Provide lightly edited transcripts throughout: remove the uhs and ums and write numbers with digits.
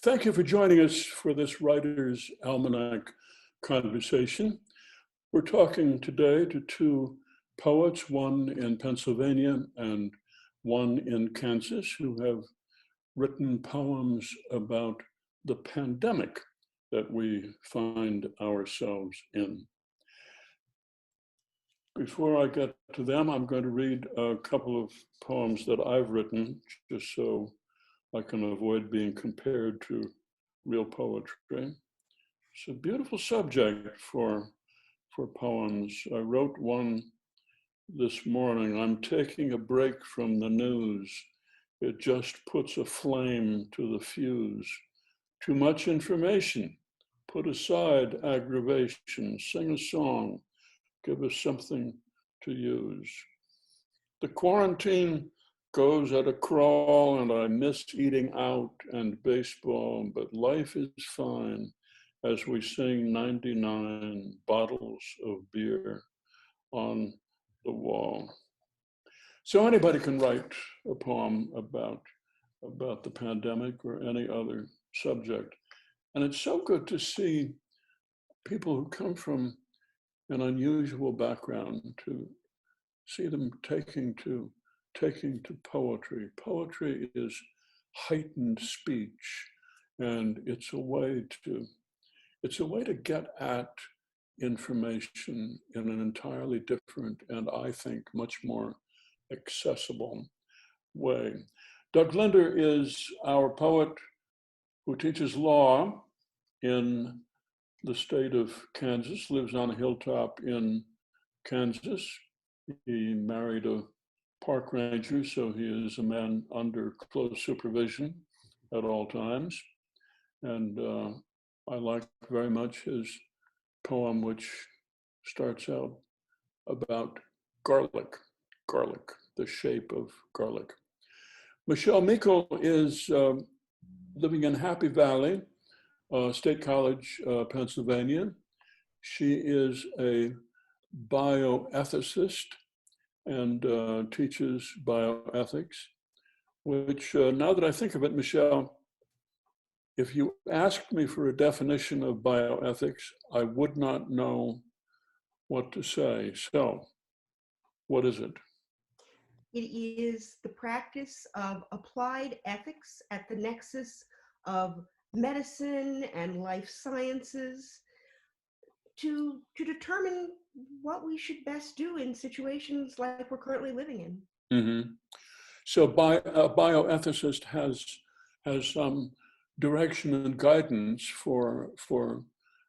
Thank you for joining us for this Writer's Almanac conversation. We're talking today to two poets, one in Pennsylvania and one in Kansas, who have written poems about the pandemic that we find ourselves in. Before I get to them, I'm going to read a couple of poems that I've written, just so I can avoid being compared to real poetry. It's a beautiful subject for poems. I wrote one this morning. I'm taking a break from the news. It just puts a flame to the fuse. Too much information. Put aside aggravation. Sing a song. Give us something to use. The quarantine goes at a crawl, and I miss eating out and baseball, but life is fine as we sing 99 bottles of beer on the wall. So anybody can write a poem about the pandemic or any other subject. And it's so good to see people who come from an unusual background, to see them taking to poetry. Poetry is heightened speech, and it's a way to get at information in an entirely different and, I think, much more accessible way. Doug Linder is our poet who teaches law in the state of Kansas, lives on a hilltop in Kansas. He married a park ranger, so he is a man under close supervision at all times. And I like very much his poem, which starts out about garlic, the shape of garlic. Michele Mekel is living in Happy Valley, State College, Pennsylvania. She is a bioethicist and teaches bioethics, which now that I think of it, Michele, if you asked me for a definition of bioethics, I would not know what to say. So, what is it? It is the practice of applied ethics at the nexus of medicine and life sciences to determine what we should best do in situations like we're currently living in. Mm-hmm. So a bioethicist has some direction and guidance for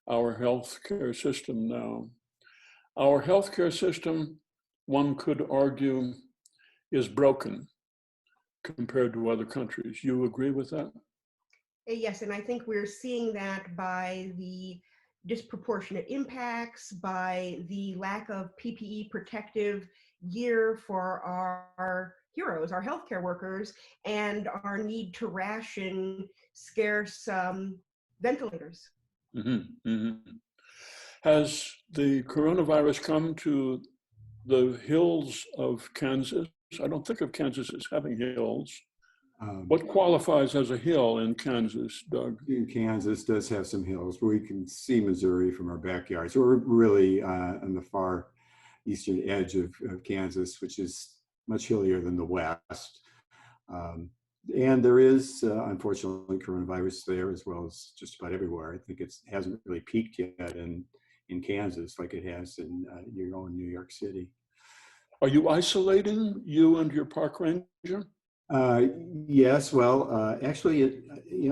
our healthcare system now. Our healthcare system, one could argue, is broken compared to other countries. You agree with that? Yes, and I think we're seeing that by the disproportionate impacts, by the lack of PPE protective gear for our heroes, our healthcare workers, and our need to ration scarce ventilators. Mm-hmm, mm-hmm. Has the coronavirus come to the hills of Kansas? I don't think of Kansas as having hills. What qualifies as a hill in Kansas, Doug? Kansas does have some hills where we can see Missouri from our backyard. So we're really on the far eastern edge of Kansas, which is much hillier than the west. And there is, unfortunately, coronavirus there as well as just about everywhere. I think it hasn't really peaked yet in Kansas like it has in your own New York City. Are you isolating, you and your park ranger? Yes, well, actually,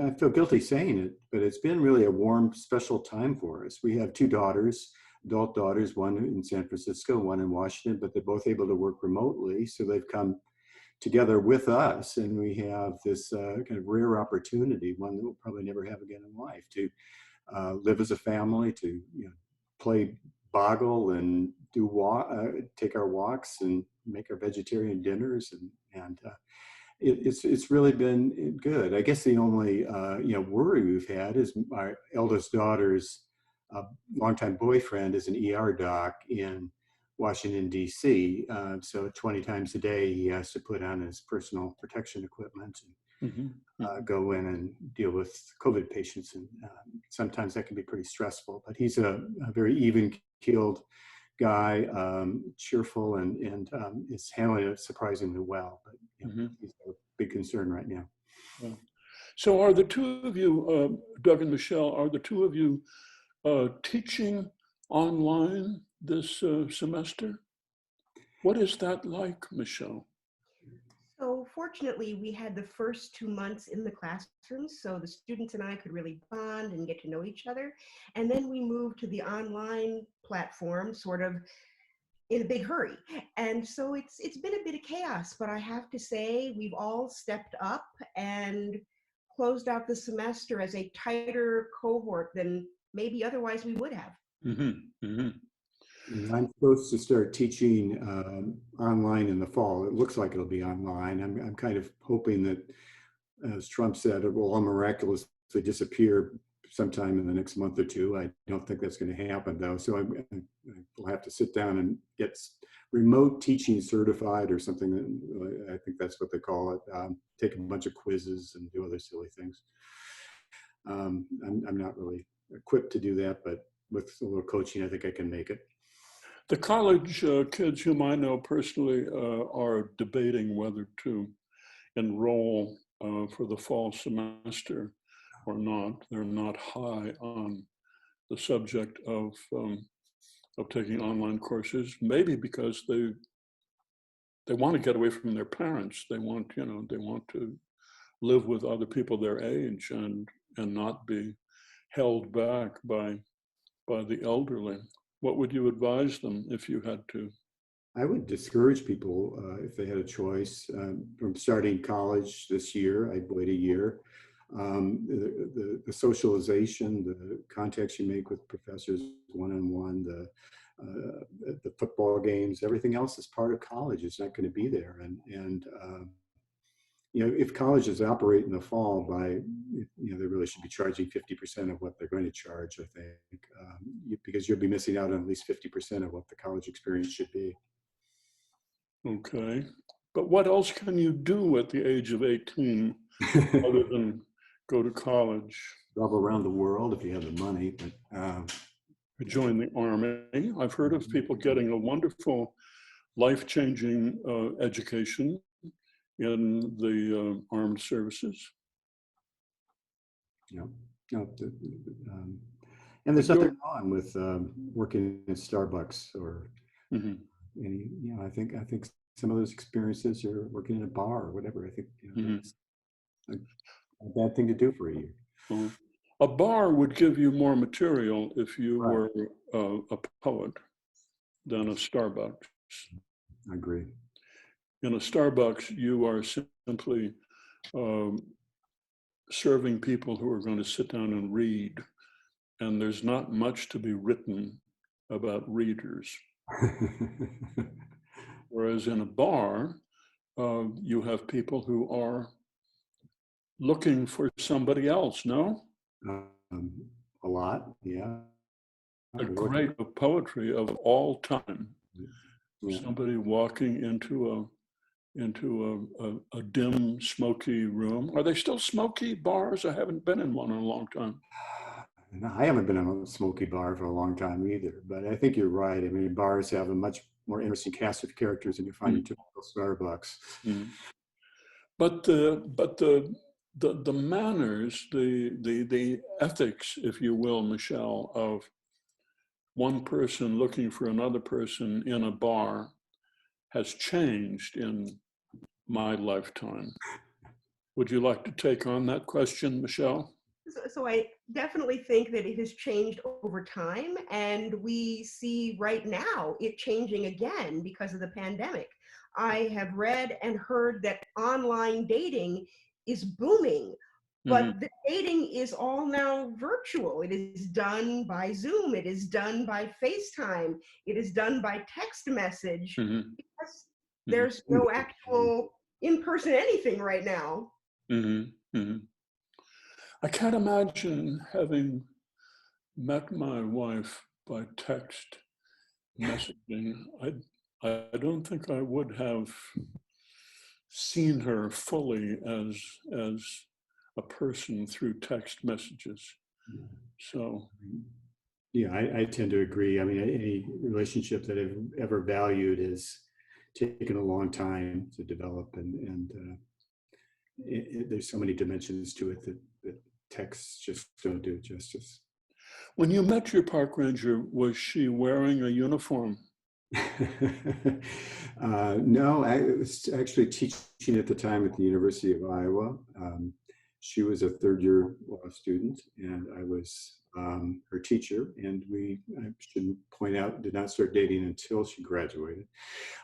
I feel guilty saying it, but it's been really a warm, special time for us. We have two daughters, adult daughters, one in San Francisco, one in Washington, but they're both able to work remotely. So they've come together with us, and we have this kind of rare opportunity, one that we'll probably never have again in life, to live as a family, to play boggle and take our walks and make our vegetarian dinners, and it's really been good. I guess the only worry we've had is our eldest daughter's longtime boyfriend is an ER doc in Washington, D.C. So 20 times a day he has to put on his personal protection equipment. Mhm. go in and deal with COVID patients. And sometimes that can be pretty stressful, but he's a very even-keeled guy, cheerful, and is handling it surprisingly well. But he's a big concern right now. Yeah. So are the two of you, Doug and Michelle, are the two of you teaching online this semester? What is that like, Michelle? So fortunately, we had the first 2 months in the classrooms, so the students and I could really bond and get to know each other. And then we moved to the online platform sort of in a big hurry. And so it's been a bit of chaos, but I have to say we've all stepped up and closed out the semester as a tighter cohort than maybe otherwise we would have. Mm-hmm. Mm-hmm. I'm supposed to start teaching online in the fall. It looks like it'll be online. I'm kind of hoping that, as Trump said, it will all miraculously disappear sometime in the next month or two. I don't think that's going to happen, though. So I'll have to sit down and get remote teaching certified or something. I think that's what they call it. Take a bunch of quizzes and do other silly things. I'm not really equipped to do that, but with a little coaching, I think I can make it. The college kids whom I know personally are debating whether to enroll for the fall semester or not. They're not high on the subject of taking online courses, maybe because they want to get away from their parents. They want to live with other people their age and not be held back by the elderly. What would you advise them if you had to? I would discourage people if they had a choice from starting college this year. I'd wait a year. The socialization, the contacts you make with professors one-on-one, the football games, everything else is part of college. It's not going to be there. And if colleges operate in the fall they really should be charging 50% of what they're going to charge, I think, because you'll be missing out on at least 50% of what the college experience should be. Okay. But what else can you do at the age of 18 other than go to college? Travel around the world if you have the money. But join the Army. I've heard of people getting a wonderful, life-changing education in the armed services. Yeah. No, and there's nothing wrong with working at Starbucks or any. I think some of those experiences are working in a bar or whatever. I think it's a bad thing to do for a year. Well, a bar would give you more material if you were a poet than a Starbucks. I agree. In a Starbucks, you are simply serving people who are going to sit down and read, and there's not much to be written about readers. Whereas in a bar, you have people who are looking for somebody else, no? A lot, yeah. A great poetry of all time. Yeah. Somebody walking into a dim, smoky room. Are they still smoky bars? I haven't been in one in a long time. No, I haven't been in a smoky bar for a long time either, but I think you're right. I mean, bars have a much more interesting cast of characters than you find in typical Starbucks. But the manners, the ethics, if you will, Michelle, of one person looking for another person in a bar has changed in my lifetime. Would you like to take on that question, Michelle? So I definitely think that it has changed over time, and we see right now it changing again because of the pandemic. I have read and heard that online dating is booming, but the dating is all now virtual. It is done by Zoom, it is done by FaceTime, it is done by text message, because there's no actual in-person anything right now. I can't imagine having met my wife by text messaging. I don't think I would have seen her fully as a person through text messages. So yeah, I tend to agree. I mean, any relationship that I've ever valued has taken a long time to develop, and there's so many dimensions to it that texts just don't do it justice. when you met your park ranger, was she wearing a uniform? No, I was actually teaching at the time at the University of Iowa. She was a third-year law student, and I was her teacher. And I should point out, did not start dating until she graduated,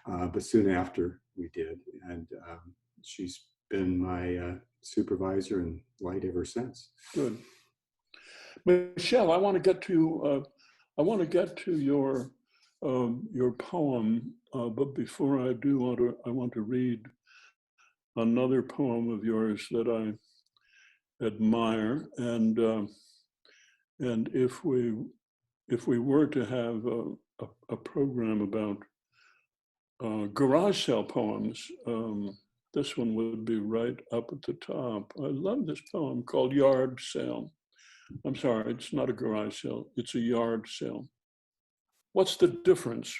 but soon after we did. And she's been my supervisor and light ever since. Good. Michele, I want to get to your poem, but before I do, I want to read another poem of yours that I admire, and if we were to have a program about garage sale poems, this one would be right up at the top. I love this poem called Yard Sale. I'm sorry, it's not a garage sale, it's a yard sale. What's the difference?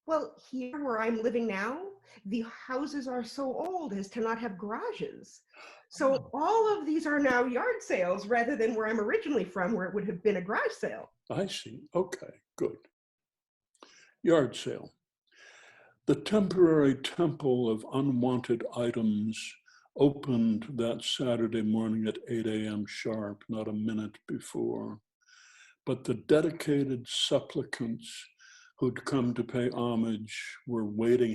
Well, here where I'm living now, the houses are so old as to not have garages. So all of these are now yard sales rather than where I'm originally from, where it would have been a garage sale. I see. Okay, good. Yard sale. The temporary temple of unwanted items opened that Saturday morning at 8 a.m. sharp, not a minute before. But the dedicated supplicants who'd come to pay homage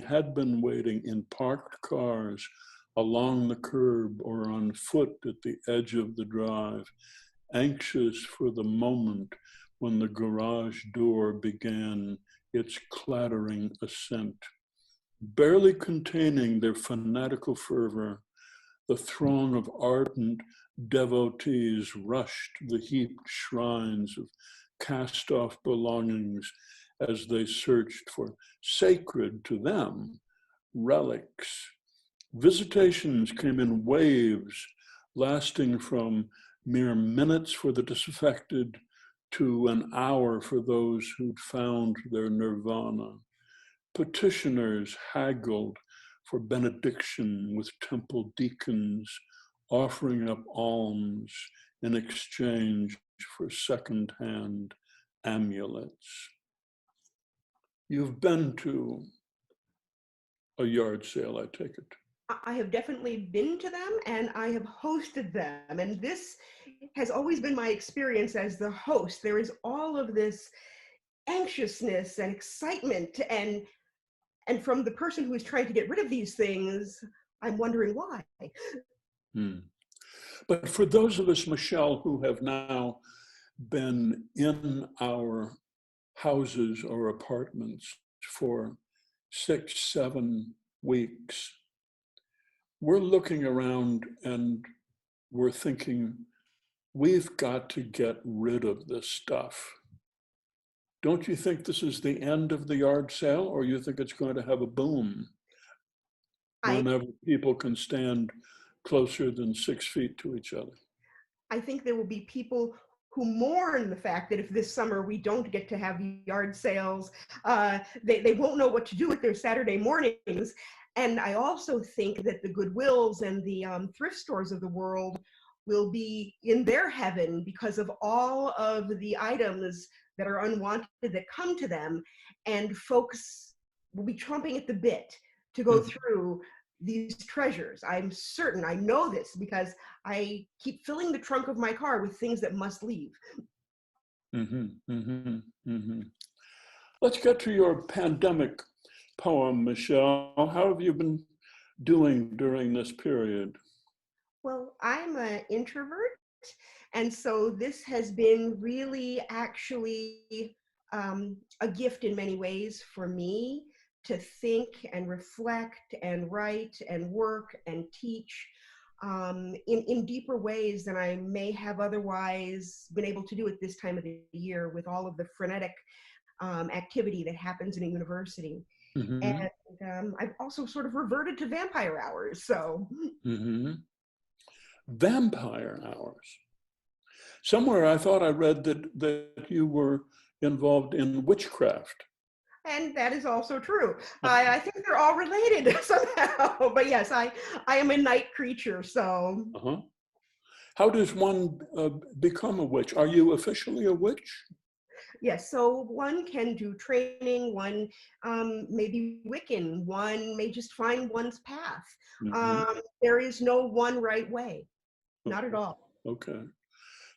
had been waiting in parked cars along the curb or on foot at the edge of the drive, anxious for the moment when the garage door began its clattering ascent. Barely containing their fanatical fervor, the throng of ardent devotees rushed the heaped shrines of cast-off belongings as they searched for sacred to them relics. Visitations came in waves, lasting from mere minutes for the disaffected to an hour for those who'd found their nirvana. Petitioners haggled for benediction with temple deacons, offering up alms in exchange for second-hand amulets. You've been to a yard sale, I take it. I have definitely been to them and I have hosted them. And this has always been my experience as the host. There is all of this anxiousness and excitement, and from the person who is trying to get rid of these things, I'm wondering why. But for those of us, Michele, who have now been in our houses or apartments for 6, 7 weeks, we're looking around and we're thinking, we've got to get rid of this stuff. Don't you think this is the end of the yard sale, or you think it's going to have a boom whenever people can stand closer than 6 feet to each other? I think there will be people who mourn the fact that if this summer we don't get to have yard sales, they won't know what to do with their Saturday mornings. And I also think that the Goodwills and the thrift stores of the world will be in their heaven because of all of the items that are unwanted that come to them, and folks will be chomping at the bit to go through these treasures. I'm certain, I know this because I keep filling the trunk of my car with things that must leave. Let's get to your pandemic poem, Michele. How have you been doing during this period? Well, I'm an introvert, and so this has been really actually a gift in many ways for me to think and reflect and write and work and teach in deeper ways than I may have otherwise been able to do at this time of the year with all of the frenetic activity that happens in a university. Mm-hmm. And I've also sort of reverted to vampire hours. So, Mm-hmm. Vampire hours. Somewhere I thought I read that you were involved in witchcraft. and that is also true. I think they're all related somehow. But yes, I am a night creature. So, Uh-huh. How does one become a witch? Are you officially a witch? yes, so one can do training, one may be Wiccan, one may just find one's path. Mm-hmm. There is no one right way, not at Okay. all. Okay.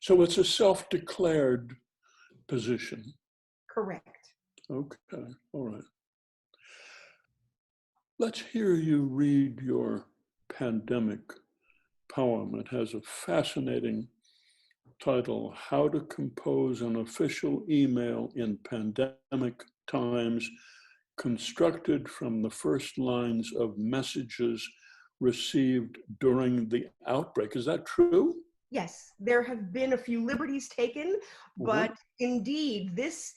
So it's a self-declared position. Correct. Okay. All right. Let's hear you read your pandemic poem. It has a fascinating title, How to Compose an Official Email in Pandemic Times, constructed from the first lines of messages received during the outbreak. Is that true? Yes, there have been a few liberties taken, Uh-huh. but indeed, this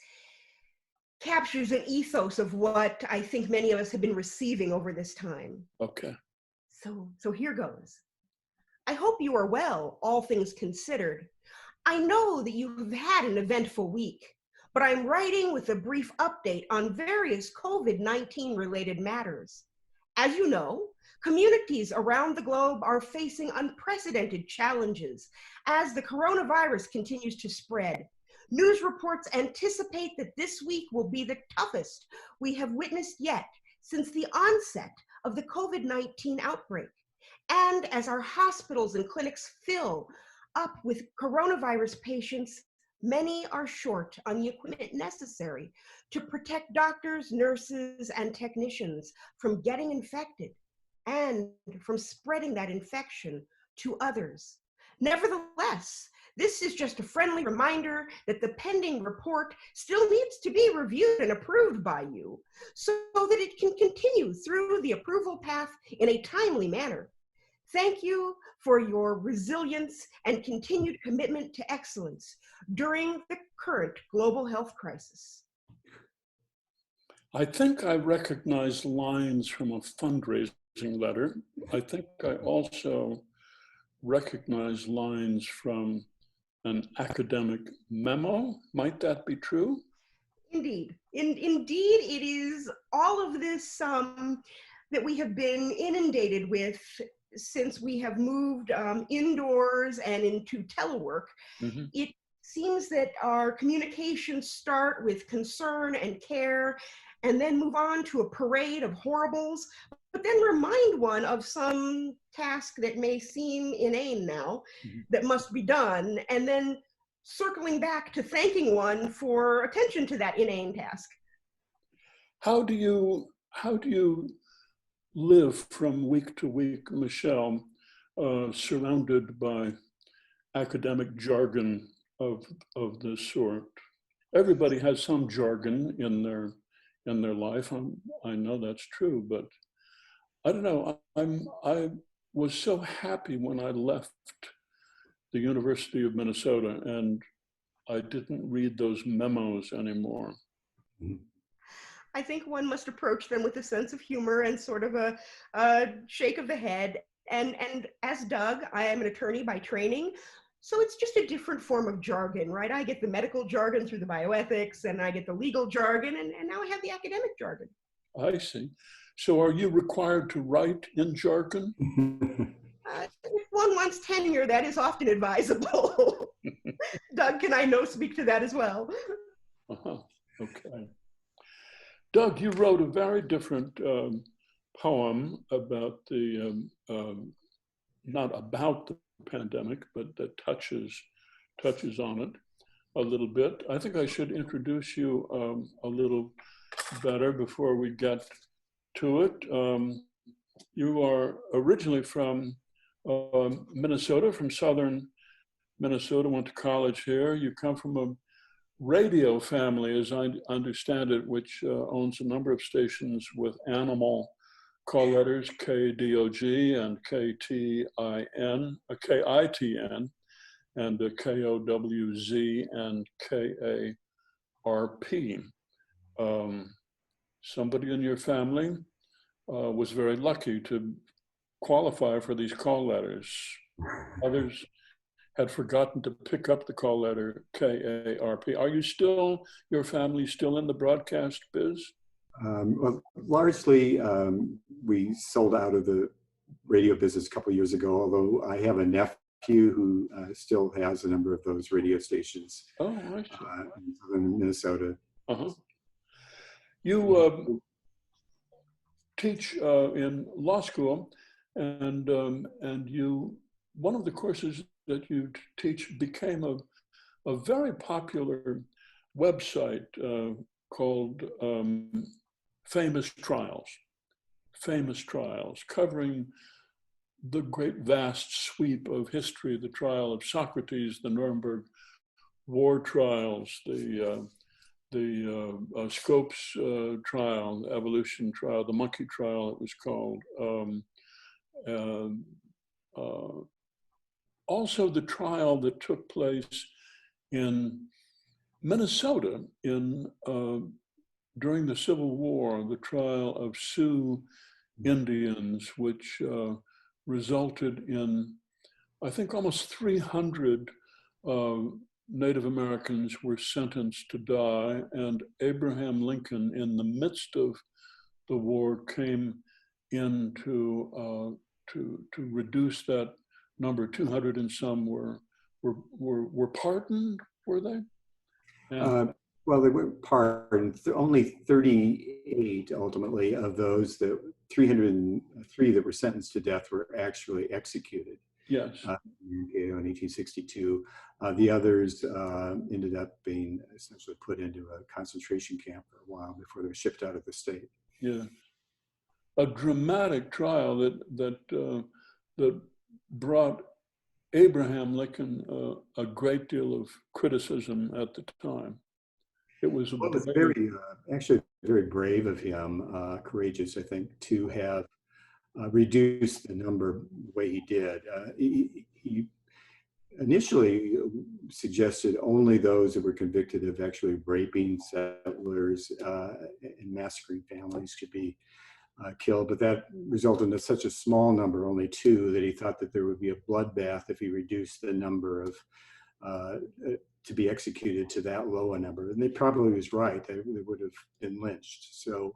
captures an ethos of what I think many of us have been receiving over this time. Okay. So here goes. I hope you are well, all things considered. I know that you have had an eventful week, but I'm writing with a brief update on various COVID-19 related matters. As you know, communities around the globe are facing unprecedented challenges as the coronavirus continues to spread. News reports anticipate that this week will be the toughest we have witnessed yet since the onset of the COVID-19 outbreak. And as our hospitals and clinics fill up with coronavirus patients, many are short on the equipment necessary to protect doctors, nurses, and technicians from getting infected and from spreading that infection to others. Nevertheless, this is just a friendly reminder that the pending report still needs to be reviewed and approved by you so that it can continue through the approval path in a timely manner. Thank you for your resilience and continued commitment to excellence during the current global health crisis. I think I recognize lines from a fundraising letter. I think I also recognize lines from an academic memo. Might that be true? Indeed. Indeed, it is all of this that we have been inundated with since we have moved indoors and into telework. Mm-hmm. It seems that our communications start with concern and care and then move on to a parade of horribles, but then remind one of some task that may seem inane now Mm-hmm. that must be done, and then circling back to thanking one for attention to that inane task. How do you live from week to week, Michele, surrounded by academic jargon of this sort? Everybody has some jargon in their life. I know that's true, but I don't know. I was so happy when I left the University of Minnesota and I didn't read those memos anymore. I think one must approach them with a sense of humor and sort of a shake of the head. And as Doug, I am an attorney by training, so it's just a different form of jargon, right? I get the medical jargon through the bioethics, and I get the legal jargon, and now I have the academic jargon. I see. So are you required to write in jargon? If one wants tenure, that is often advisable. Doug, can I speak to that as well? Uh-huh. Okay. Doug, you wrote a very different poem about not about the pandemic, but that touches on it a little bit. I think I should introduce you a little better before we get to it. You are originally from Minnesota, from southern Minnesota, went to college here. You come from a radio family, as I understand it, which owns a number of stations with animal call letters, KDOG and KTIN, KITN, and KOWZ and KARP. somebody in your family was very lucky to qualify for these call letters. Others had forgotten to pick up the call letter KARP. Are you still, your family still in the broadcast biz? Well, largely, we sold out of the radio business a couple of years ago, although I have a nephew who still has a number of those radio stations Oh, I see. in southern Minnesota. Uh-huh. You teach in law school, and you, one of the courses that you teach became a very popular website called Famous Trials, covering the great vast sweep of history, the trial of Socrates, the Nuremberg war trials, the Scopes trial, the evolution trial, the monkey trial it was called. Also the trial that took place in Minnesota during the Civil War, the trial of Sioux Indians, which resulted in, I think, almost 300 Native Americans were sentenced to die, and Abraham Lincoln, in the midst of the war, came in to reduce that number. 200 and some were pardoned, were they? Well, they were pardoned. Only 38 ultimately of those, the 303 that were sentenced to death, were actually executed. Yes. In 1862. The others ended up being essentially put into a concentration camp for a while before they were shipped out of the state. Yeah. A dramatic trial that brought Abraham Lincoln a great deal of criticism at the time. It was very, actually very brave of him, courageous, I think, to have reduced the number the way he did. He initially suggested only those that were convicted of actually raping settlers and massacring families could be killed, but that resulted in such a small number, only 2, that he thought that there would be a bloodbath if he reduced the number of to be executed to that low a number. And they probably was right. They would have been lynched. So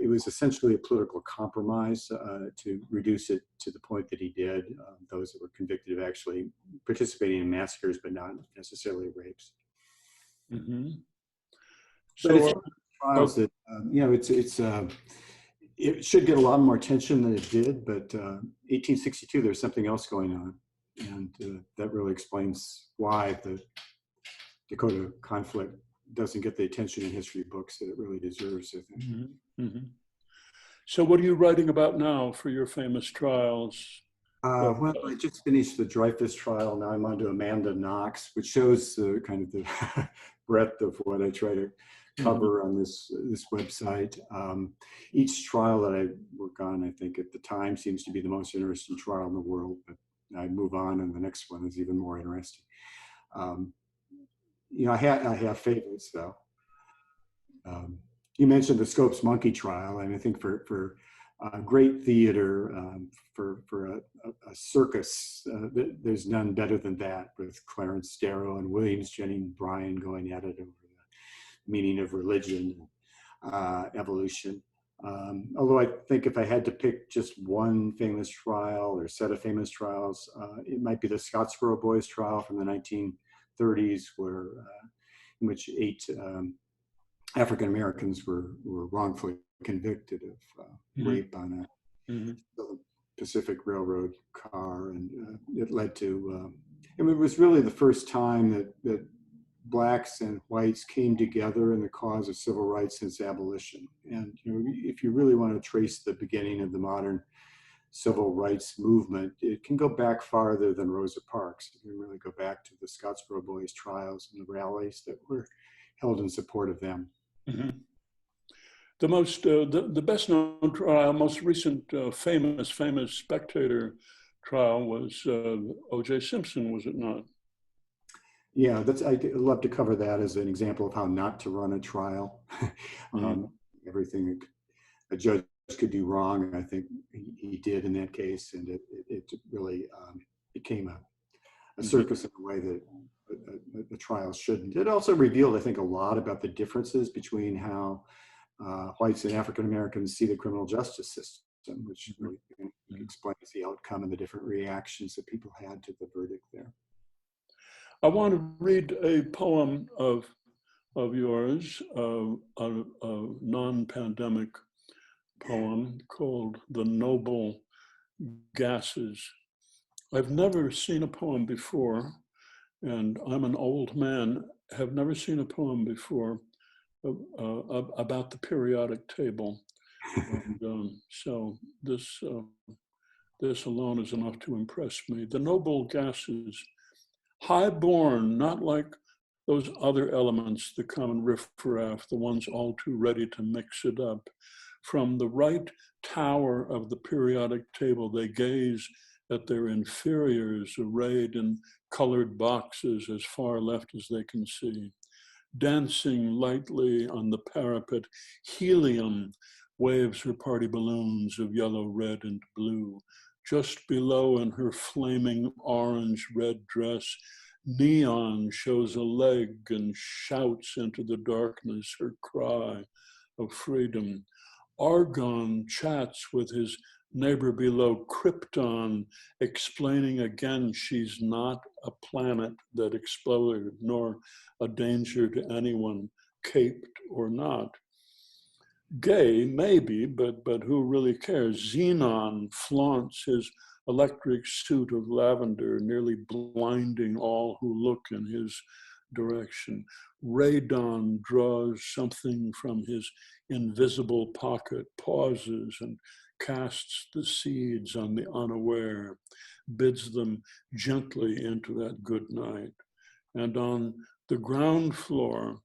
it was essentially a political compromise to reduce it to the point that he did, those that were convicted of actually participating in massacres, but not necessarily rapes. Mm-hmm. So it's trials that, you know, it should get a lot more attention than it did, but 1862, there's something else going on. And that really explains why the Dakota conflict doesn't get the attention in history books that it really deserves, I think. Mm-hmm. Mm-hmm. So what are you writing about now for your famous trials? Well, I just finished the Dreyfus trial. Now I'm on to Amanda Knox, which shows kind of the breadth of what I try to cover on this website. Each trial that I work on, I think at the time, seems to be the most interesting trial in the world, but I move on and the next one is even more interesting. You know, I have favorites though. You mentioned the Scopes monkey trial, and I think for great theater, for a circus, there's none better than that, with Clarence Darrow and Williams Jennings Bryan going at it over the meaning of religion, evolution. Although I think if I had to pick just one famous trial or set of famous trials, it might be the Scottsboro Boys trial from the 1930s, in which 8 African Americans were wrongfully convicted of rape on a Pacific Railroad car, and it led to. I mean, it was really the first time that blacks and whites came together in the cause of civil rights since abolition. And you know, if you really want to trace the beginning of the modern civil rights movement, it can go back farther than Rosa Parks. You can really go back to the Scottsboro Boys trials and the rallies that were held in support of them. Mm-hmm. The best known trial, most recent famous spectator trial was O.J. Simpson, was it not? Yeah, I'd love to cover that as an example of how not to run a trial. everything a judge could do wrong. And I think he did in that case, and it really became a circus in a way that the trial shouldn't. It also revealed, I think, a lot about the differences between how whites and African Americans see the criminal justice system, which really explains the outcome and the different reactions that people had to the verdict there. I want to read a poem of yours, a non-pandemic poem called "The Noble Gases." I've never seen a poem before, and I'm an old man, have never seen a poem before about the periodic table. And so this alone is enough to impress me. The noble gases, high-born, not like those other elements, the common riffraff, the ones all too ready to mix it up. From the right tower of the periodic table, they gaze at their inferiors arrayed in colored boxes as far left as they can see. Dancing lightly on the parapet, helium waves her party balloons of yellow, red, and blue. Just below, in her flaming orange-red dress, neon shows a leg and shouts into the darkness her cry of freedom. Argon chats with his neighbor below, Krypton, explaining again she's not a planet that exploded, nor a danger to anyone, caped or not. Gay, maybe, but who really cares? Xenon flaunts his electric suit of lavender, nearly blinding all who look in his direction. Radon draws something from his invisible pocket, pauses and casts the seeds on the unaware, bids them gently into that good night. And on the ground floor,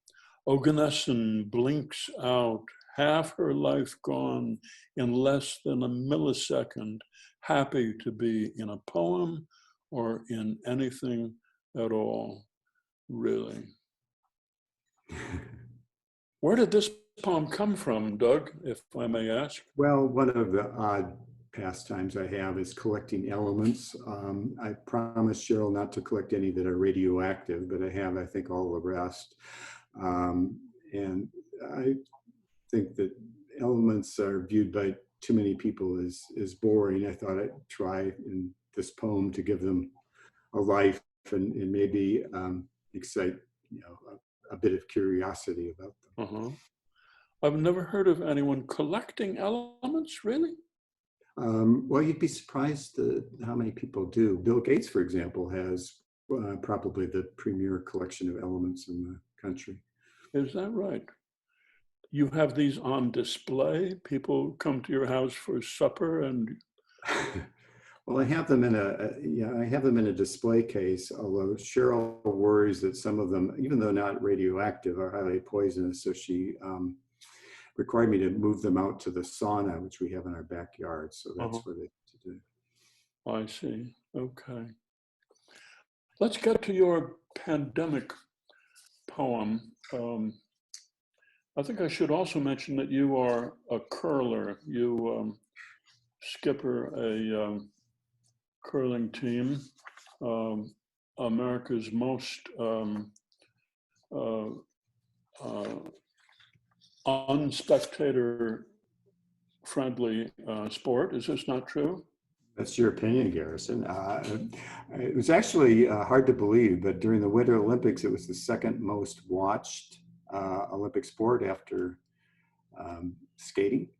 Oganesson blinks out, half her life gone in less than a millisecond, happy to be in a poem or in anything at all, really. Where did this poem come from, Doug, if I may ask? Well, one of the odd pastimes I have is collecting elements. I promised Cheryl not to collect any that are radioactive, but I have, I think, all the rest. And I think that elements are viewed by too many people as boring. I thought I'd try in this poem to give them a life and maybe excite, a bit of curiosity about them. I've never heard of anyone collecting elements, really? Well, you'd be surprised how many people do. Bill Gates, for example, has probably the premier collection of elements in the country. Is that right? You have these on display? People come to your house for supper and... Well, I have them in a display case, although Cheryl worries that some of them, even though not radioactive, are highly poisonous. So she required me to move them out to the sauna, which we have in our backyard. So that's what they do. I see. Okay. Let's get to your pandemic poem. I think I should also mention that you are a curler. You skipper a curling team, America's most unspectator-friendly sport. Is this not true? That's your opinion, Garrison. It was actually hard to believe, but during the Winter Olympics, it was the second most watched Olympic sport after skating.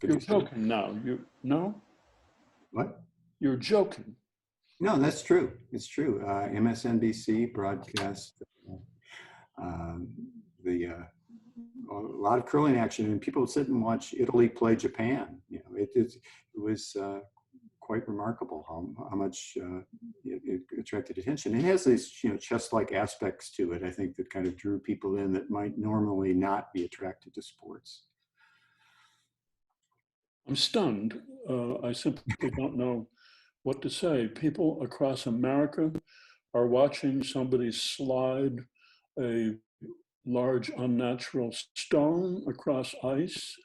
You're joking now. No? What? You're joking. No, that's true. It's true. MSNBC broadcast a lot of curling action, and people would sit and watch Italy play Japan. It was quite remarkable how much it attracted attention. It has these chess-like aspects to it, I think, that kind of drew people in that might normally not be attracted to sports. I'm stunned. I simply don't know what to say. People across America are watching somebody slide a large unnatural stone across ice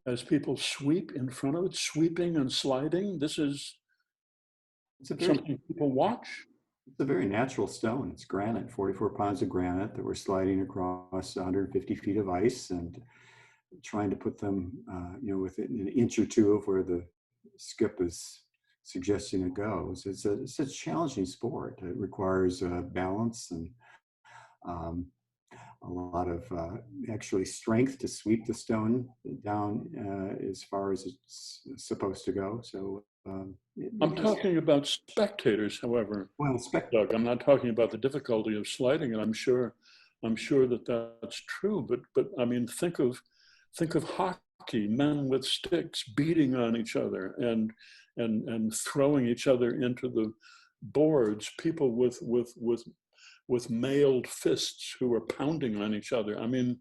as people sweep in front of it, sweeping and sliding. This is It's a very, something people watch. it's a very natural stone. It's granite, 44 pounds of granite that we're sliding across 150 feet of ice and trying to put them, within an inch or two of where the skip is suggesting it goes. It's a challenging sport. It requires balance and um, a lot of actually strength to sweep the stone down as far as it's supposed to go. So I'm talking about spectators, however, well, Doug. I'm not talking about the difficulty of sliding, and I'm sure that that's true. But I mean, think of hockey, men with sticks beating on each other and throwing each other into the boards. People with mailed fists who are pounding on each other. I mean,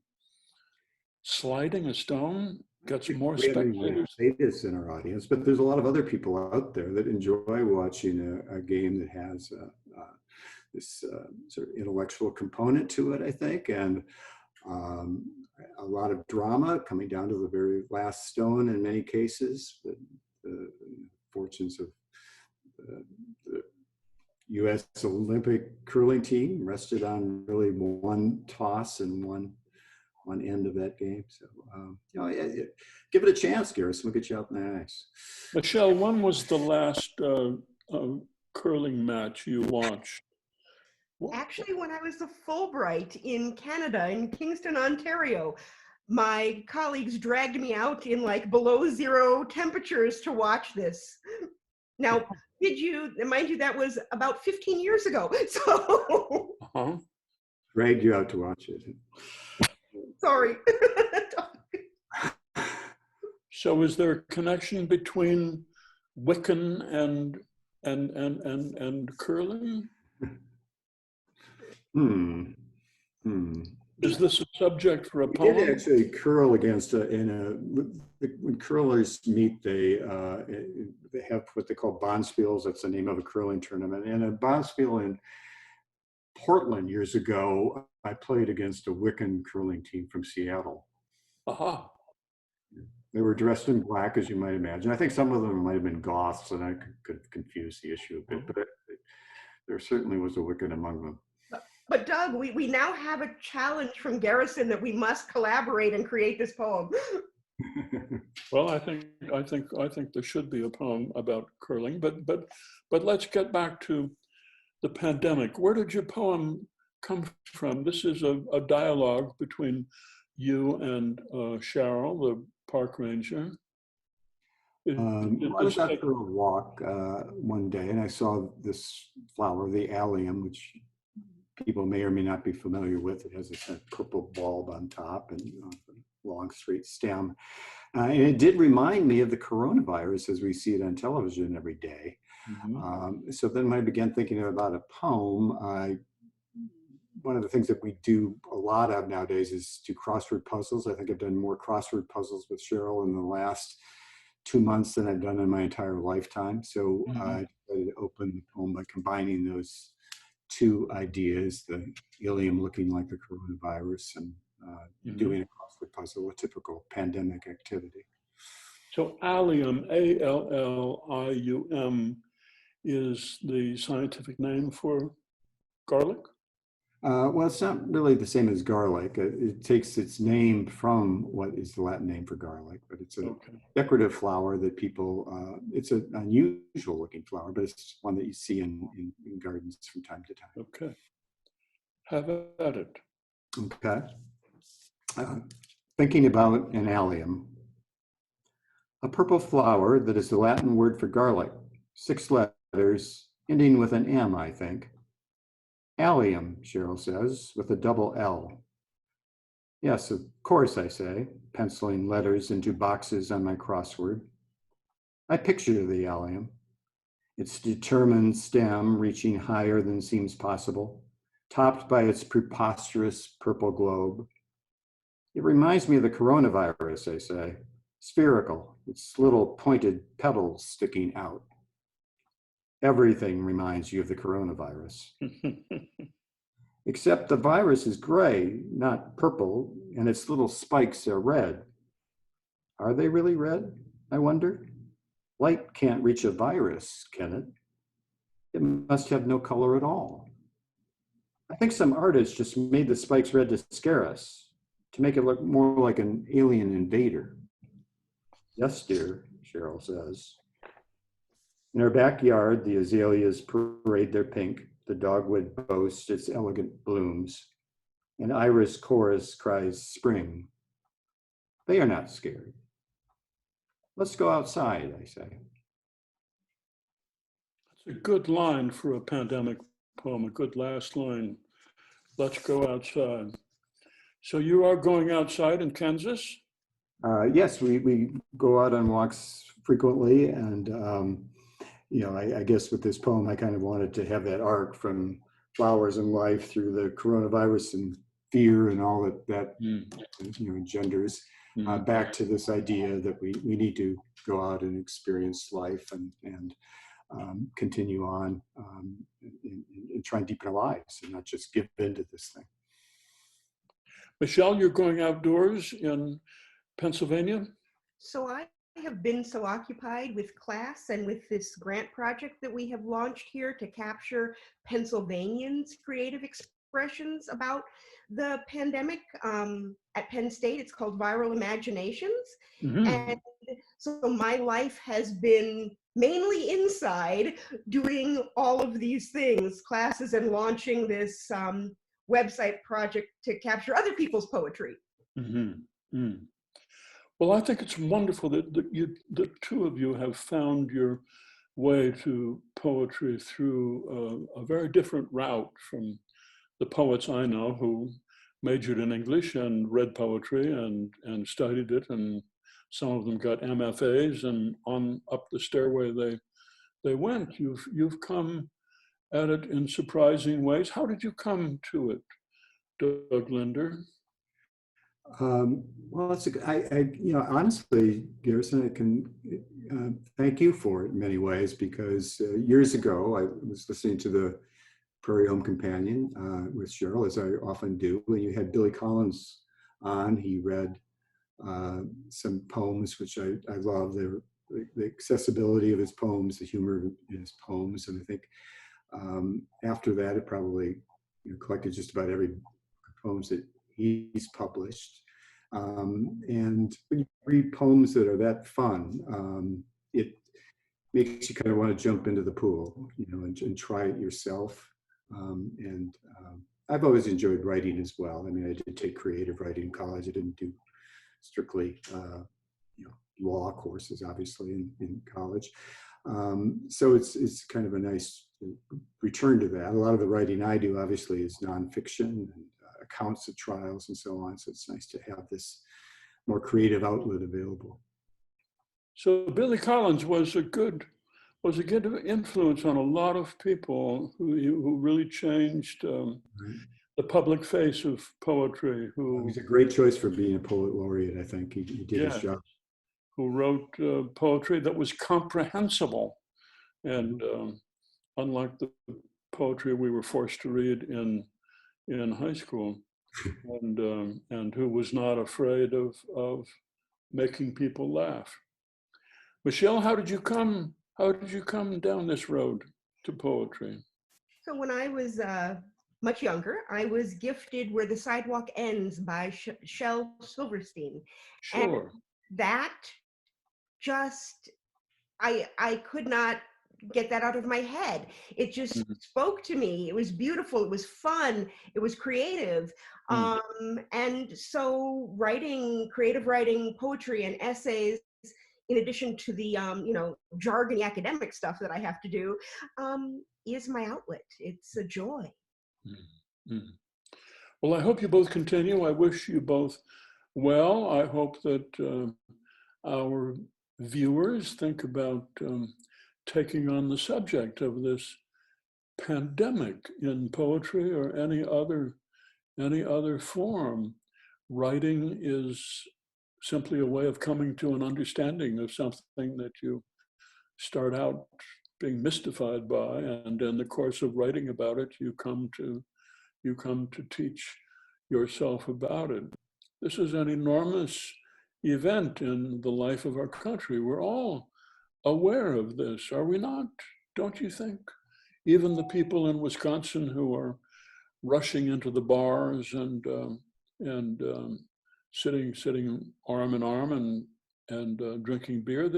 sliding a stone gets more we have spectators. Vegas in our audience, but there's a lot of other people out there that enjoy watching a game that has this sort of intellectual component to it, I think, and a lot of drama coming down to the very last stone in many cases. The fortunes of the U.S. Olympic curling team rested on really one toss and one end of that game. So, give it a chance, Garrison. We'll get you out in the ice. Michele, when was the last curling match you watched? Actually, when I was a Fulbright in Canada, in Kingston, Ontario, my colleagues dragged me out in like below zero temperatures to watch this. Now, mind you, that was about 15 years ago. So, Dragged you out to watch it. sorry. So is there a connection between Wiccan and curling? Is this a subject for a poem? We did actually curl against when curlers meet, they have what they call bonspiels. That's the name of a curling tournament. And a bonspiel in Portland years ago, I played against a Wiccan curling team from Seattle. Aha. They were dressed in black, as you might imagine. I think some of them might have been goths, and I could confuse the issue a bit, but there certainly was a Wiccan among them. But Doug, we now have a challenge from Garrison that we must collaborate and create this poem. Well, I think there should be a poem about curling, but let's get back to the pandemic. Where did your poem come from? This is a dialogue between you and Cheryl, the park ranger. I was out for a walk one day, and I saw this flower, the allium, which people may or may not be familiar with. It has a kind of purple bulb on top and a long, straight stem. And it did remind me of the coronavirus as we see it on television every day. Mm-hmm. So then when I began thinking about a poem, one of the things that we do a lot of nowadays is do crossword puzzles. I think I've done more crossword puzzles with Cheryl in the last 2 months than I've done in my entire lifetime. So I decided to open the poem by combining those two ideas, the ilium looking like the coronavirus and doing a crossword puzzle, a typical pandemic activity. So allium, ALLIUM, is the scientific name for garlic? Well, it's not really the same as garlic. It takes its name from what is the Latin name for garlic, but it's a decorative flower that people, it's an unusual looking flower, but it's one that you see in gardens from time to time. Okay. Have at it. Okay. Thinking about an allium, a purple flower that is the Latin word for garlic, 6 letters, ending with an M, I think. Allium, Cheryl says, with a double L. Yes, of course, I say, penciling letters into boxes on my crossword. I picture the allium, its determined stem reaching higher than seems possible, topped by its preposterous purple globe. It reminds me of the coronavirus, I say, spherical, its little pointed petals sticking out. Everything reminds you of the coronavirus. Except the virus is gray, not purple, and its little spikes are red. Are they really red, I wonder? Light can't reach a virus, can it? It must have no color at all. I think some artist just made the spikes red to scare us, to make it look more like an alien invader. Yes, dear, Cheryl says. In our backyard, the azaleas parade their pink, the dogwood boasts its elegant blooms, and iris chorus cries spring. They are not scared. Let's go outside, I say. That's a good line for a pandemic poem, a good last line. Let's go outside. So you are going outside in Kansas? Yes, we go out on walks frequently, and I guess with this poem, I kind of wanted to have that arc from flowers and life through the coronavirus and fear and all that engenders, back to this idea that we need to go out and experience life and continue on and try and deepen our lives and not just give in to this thing. Michele, you're going outdoors in Pennsylvania? So I have been so occupied with class and with this grant project that we have launched here to capture Pennsylvanians' creative expressions about the pandemic at Penn State. It's called Viral Imaginations. Mm-hmm. And so my life has been mainly inside doing all of these things, classes and launching this website project to capture other people's poetry. Mm-hmm. Mm. Well, I think it's wonderful that the two of you have found your way to poetry through a very different route from the poets I know who majored in English and read poetry and studied it, and some of them got MFAs, and on up the stairway they went. You've come at it in surprising ways. How did you come to it, Doug Linder? Well, honestly, Garrison, I can thank you for it in many ways, because years ago, I was listening to the Prairie Home Companion with Cheryl, as I often do, when you had Billy Collins on. He read some poems, which I love, the accessibility of his poems, the humor in his poems. And I think after that, it probably collected just about every poems that he's published. And when you read poems that are that fun, it makes you kind of want to jump into the pool, and try it yourself. I've always enjoyed writing as well. I mean, I did take creative writing in college. I didn't do strictly, law courses, obviously, in college. So it's kind of a nice return to that. A lot of the writing I do, obviously, is nonfiction and accounts of trials and so on. So it's nice to have this more creative outlet available. So Billy Collins was a good influence on a lot of people who really changed Right. the public face of poetry. He's a great choice for being a poet laureate. I think he did his job. Who wrote poetry that was comprehensible, and unlike the poetry we were forced to read in high school, and who was not afraid of making people laugh. Michele, how did you come down this road to poetry? So when I was much younger, I was gifted Where the Sidewalk Ends by Shel Silverstein. Sure. And that just, I could not get that out of my head. It just spoke to me. It was beautiful. It was fun. It was creative. And so creative writing, poetry and essays, in addition to the, jargony academic stuff that I have to do, is my outlet. It's a joy. Well, I hope you both continue. I wish you both well. I hope that our viewers think about taking on the subject of this pandemic in poetry or any other form. Writing is simply a way of coming to an understanding of something that you start out being mystified by, and in the course of writing about it, you come to you come to teach yourself about it. This is an enormous event in the life of our country. We're all aware of this, are we not? Don't you think? Even the people in Wisconsin who are rushing into the bars and sitting arm in arm and drinking beer,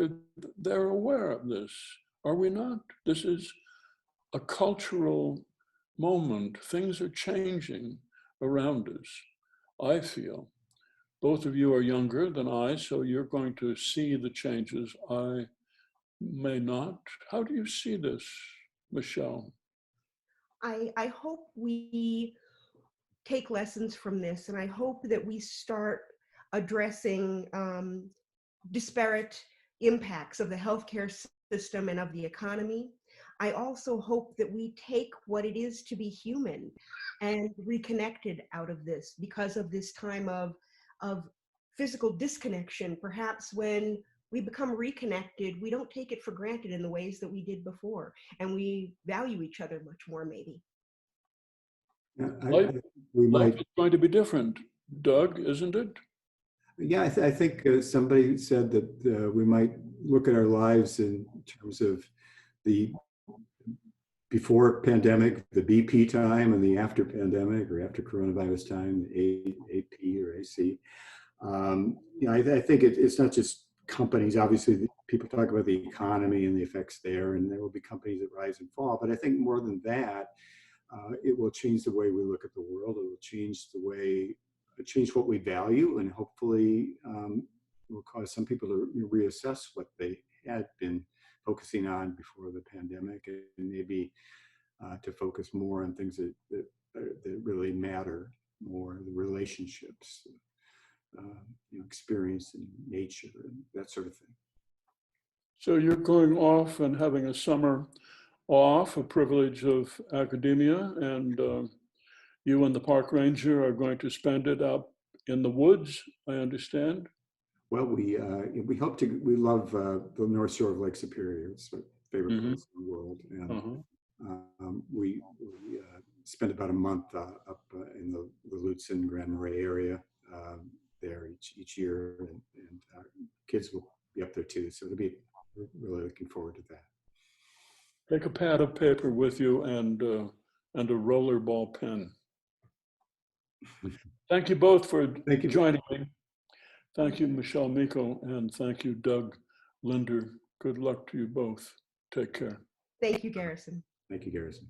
they're aware of this, are we not? This is a cultural moment. Things are changing around us, I feel. Both of you are younger than I, so you're going to see the changes. I may not. How do you see this, Michele? I hope we take lessons from this, and I hope that we start addressing disparate impacts of the healthcare system and of the economy. I also hope that we take what it is to be human and reconnected out of this, because of this time of physical disconnection. Perhaps when we become reconnected, we don't take it for granted in the ways that we did before, and we value each other much more, maybe. Yeah, we might. Life is going to be different, Doug, isn't it? Yeah, I think somebody said that we might look at our lives in terms of the before pandemic, the BP time, and the after pandemic or after coronavirus time, AP or AC. You know, I think it's not just companies. Obviously, people talk about the economy and the effects there, and there will be companies that rise and fall. But I think more than that, it will change the way we look at the world. It will change the way, change what we value, and hopefully will cause some people to reassess what they had been focusing on before the pandemic, and maybe to focus more on things that really matter more, the relationships, you know, experience and nature and that sort of thing. So you're going off and having a summer off, a privilege of academia, and you and the park ranger are going to spend it out in the woods, I understand. Well, we hope to. We love the North Shore of Lake Superior. It's my favorite place in the world, and we spend about a month up in the Lutsen Grand Marais area there each year, and kids will be up there too. So we're really looking forward to that. Take a pad of paper with you and a rollerball pen. Thank you both for joining me. Thank you, Michele Mekel, and thank you, Doug Linder. Good luck to you both. Take care. Thank you, Garrison. Thank you, Garrison.